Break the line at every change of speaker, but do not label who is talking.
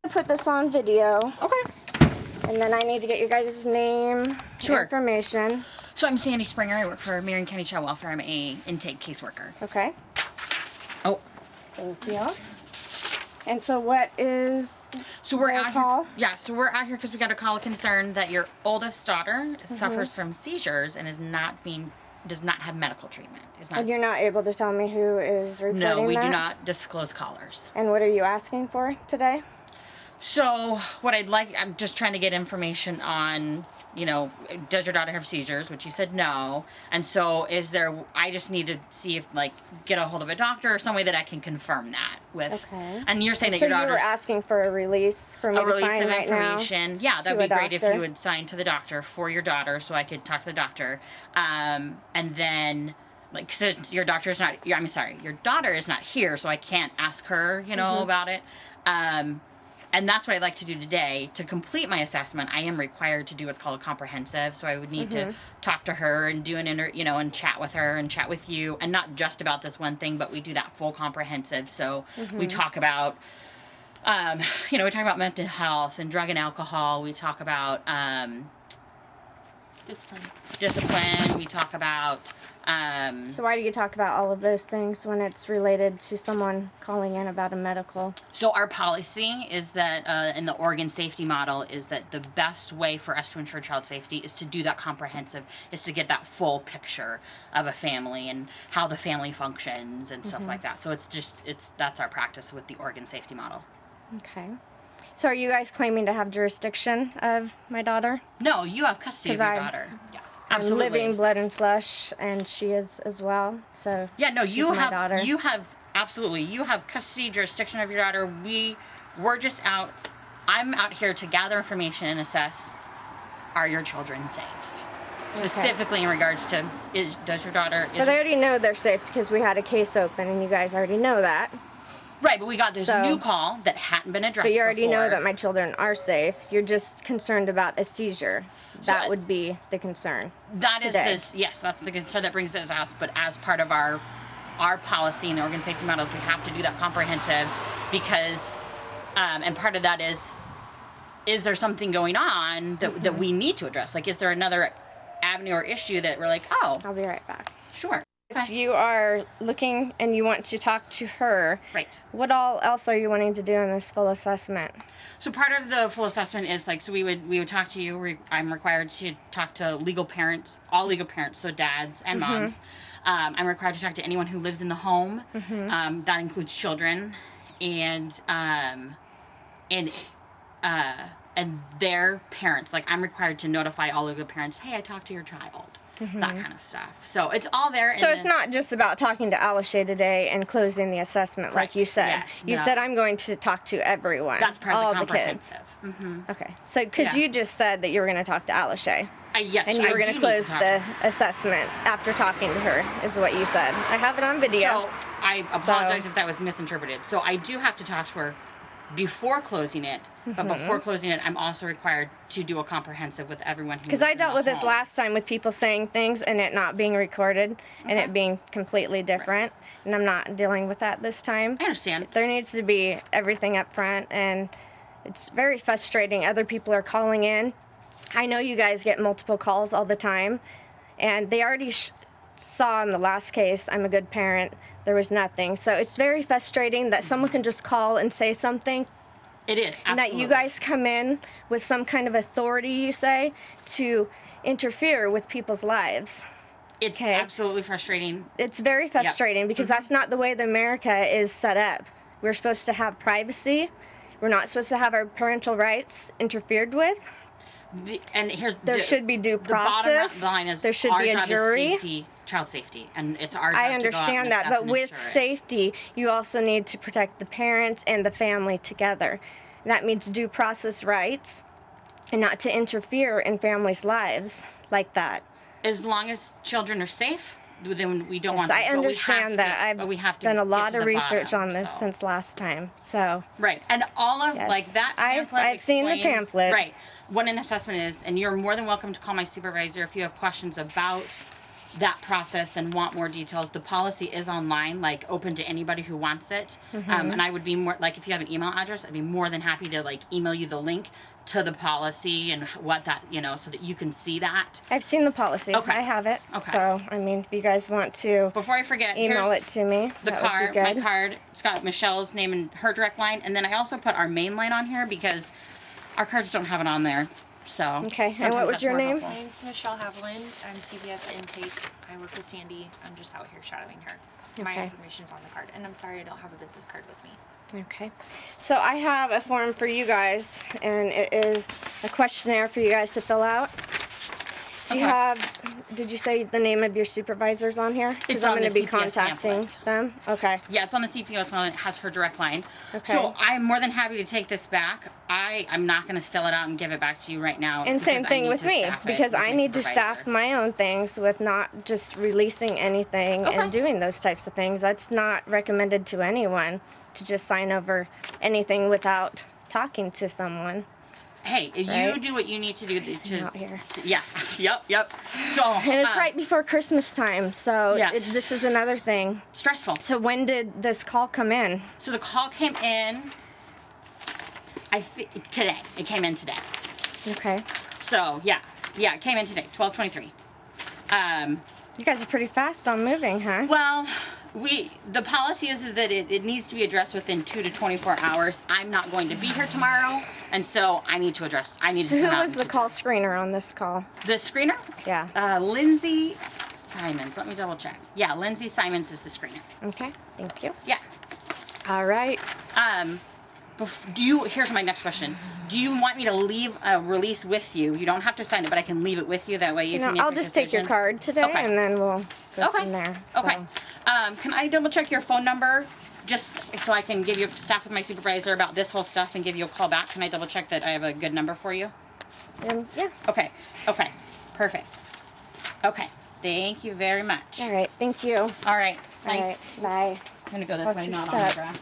put this on video.
Okay.
And then I need to get your guys' name, information.
So I'm Sandi Springer. I work for Marion County Child Welfare. I'm a intake caseworker.
Okay.
Oh.
Thank you. And so what is
we're
the
out
call?
here. Yeah, so we're out here because we got a call of concern that your oldest daughter suffers from seizures and does not have medical treatment.
And you're not able to tell me who is reporting that?
No, we do not disclose callers.
And what are you asking for today?
So what I'm just trying to get information on, does your daughter have seizures, which you said no. And so I just need to see if, get a hold of a doctor or some way that I can confirm that with. Okay. And you're saying that your daughter's...
So you were asking for a release for me to sign right now?
A release of information. Yeah, that would be great if you would sign to the doctor for your daughter so I could talk to the doctor. And then... since your daughter is not here, so I can't ask her, about it. And that's what I'd like to do today. To complete my assessment, I am required to do what's called a comprehensive, so I would need to talk to her and do and chat with her and chat with you, and not just about this one thing, but we do that full comprehensive. So we talk about, we talk about mental health and drug and alcohol. We talk about discipline. We talk about...
So why do you talk about all of those things when it's related to someone calling in about a medical?
So our policy is that, in the Oregon safety model, is that the best way for us to ensure child safety is to do that comprehensive, is to get that full picture of a family and how the family functions and stuff like that. So that's our practice with the Oregon safety model.
Okay. So are you guys claiming to have jurisdiction of my daughter?
No, you have custody of your daughter. Yeah. Absolutely.
I'm living blood and flesh, and she is as well. So
yeah, no, you
have daughter.
You have custody, jurisdiction of your daughter. We're just out. I'm out here to gather information and assess: are your children safe? Specifically in regards to does your daughter?
But I already know they're safe because we had a case open, and you guys already know that.
Right, but we got this new call that hadn't been addressed.
But you already
before.
know that my children are safe. You're just concerned about a seizure. That would be the concern.
That's the concern that brings us out. But as part of our policy in the Oregon safety models, we have to do that comprehensive because, and part of that is there something going on that we need to address? Is there another avenue or issue that we're like, oh.
I'll be right back.
Sure.
If you are looking and you want to talk to her,
right? What
else are you wanting to do in this full assessment?
So part of the full assessment is so we would talk to you. I'm required to talk to legal parents, all legal parents, so dads and moms. I'm required to talk to anyone who lives in the home. That includes children, and their parents. I'm required to notify all legal parents. Hey, I talked to your child. That kind of stuff. So it's all there.
So it's not just about talking to Alishay today and closing the assessment, like you said.
Yes,
you said I'm going to talk to everyone.
That's part
all
of the comprehensive.
The kids. Okay. So because you just said that you were going to talk to Alishay.
Yes,
and you were going to close the assessment after talking to her, is what you said. I have it on video.
So I apologize if that was misinterpreted. So I do have to talk to her before closing it, but before closing it, I'm also required to do a comprehensive with everyone.
Because I dealt with this last time with people saying things and it not being recorded and it being completely different, and I'm not dealing with that this time.
I understand.
There needs to be everything up front, and it's very frustrating. Other people are calling in. I know you guys get multiple calls all the time, and they already saw in the last case, I'm a good parent, there was nothing. So it's very frustrating that someone can just call and say something.
It is, absolutely.
And that you guys come in with some kind of authority, you say, to interfere with people's lives.
It's absolutely frustrating.
It's very frustrating because that's not the way that America is set up. We're supposed to have privacy. We're not supposed to have our parental rights interfered with. There should be due process.
The bottom line is
there should be a jury.
Child safety, and it's our job
I understand that, but with safety, you also need to protect the parents and the family together. And that means due process rights, and not to interfere in families' lives like that.
As long as children are safe, then we don't want to.
I understand that. I've done a lot of research on this since last time. So
right, and all of that pamphlet
I've seen the pamphlet.
Right, what an assessment is, and you're more than welcome to call my supervisor if you have questions about that process and want more details, the policy is online, like open to anybody who wants it. And I would be more like, if you have an email address, I'd be more than happy to like email you the link to the policy and what that, you know, so that you can see that.
I've seen the policy.
Okay.
I have it.
Okay.
So, I mean, if you guys want to
Before I forget,
email
here's
it to me,
the
that
card,
would be
my
good.
card. It's got Michelle's name and her direct line, and then I also put our main line on here because our cards don't have it on there. So
Okay, and
sometimes
what was
that's
your
more
name?
helpful.
My name's Michelle Havilland. I'm CPS intake. I work with Sandi. I'm just out here shadowing her. My
Okay.
information's on the card. And I'm sorry I don't have a business card with me.
Okay. So I have a form for you guys, and it is a questionnaire for you guys to fill out. Do you
Okay.
have, did you say the name of your supervisors on here?
It's
Because I'm
on
going to
the
be
CPS
contacting
pamphlet.
them. Okay.
Yeah, it's on the CPS one. It has her direct line.
Okay.
So I'm more than happy to take this back. I'm not going to fill it out and give it back to you right now.
And same
because I
thing
need
with
to
me,
staff it
because
with
I
my
need to
supervisor.
staff my own things with not just releasing anything
Okay.
and doing those types of things. That's not recommended to anyone, to just sign over anything without talking to someone.
Hey, you
Right?
do what you need to do
Out here.
yeah. Yep. So
And it's right before Christmas time, so
Yes.
this is another thing.
stressful.
So when did this call come in?
So the call came in. Today. It came in today.
Okay.
So yeah, it came in today, 12:23.
You guys are pretty fast on moving, huh?
Well, the policy is that it needs to be addressed within 2 to 24 hours. I'm not going to be here tomorrow, and so I need to
So
come
who
out
was
and
the call screener on this call?
The screener?
Yeah.
Lindsay Simons. Let me double check. Yeah, Lindsay Simons is the screener.
Okay. Thank you.
Yeah.
All right.
Here's my next question. Do you want me to leave a release with you? You don't have to sign it, but I can leave it with you. That way you can make
I'll
a
just take your
decision.
card today,
Okay.
and then we'll go
Okay.
from there. So.
Okay. Can I double check your phone number just so I can give you staff with my supervisor about this whole stuff and give you a call back? Can I double check that I have a good number for you?
Yeah.
Okay. Perfect. Okay. Thank you very much.
All right. Thank you.
All right.
All right. Bye.
I'm gonna go this
Watch
way,
your
not
step.
autograph.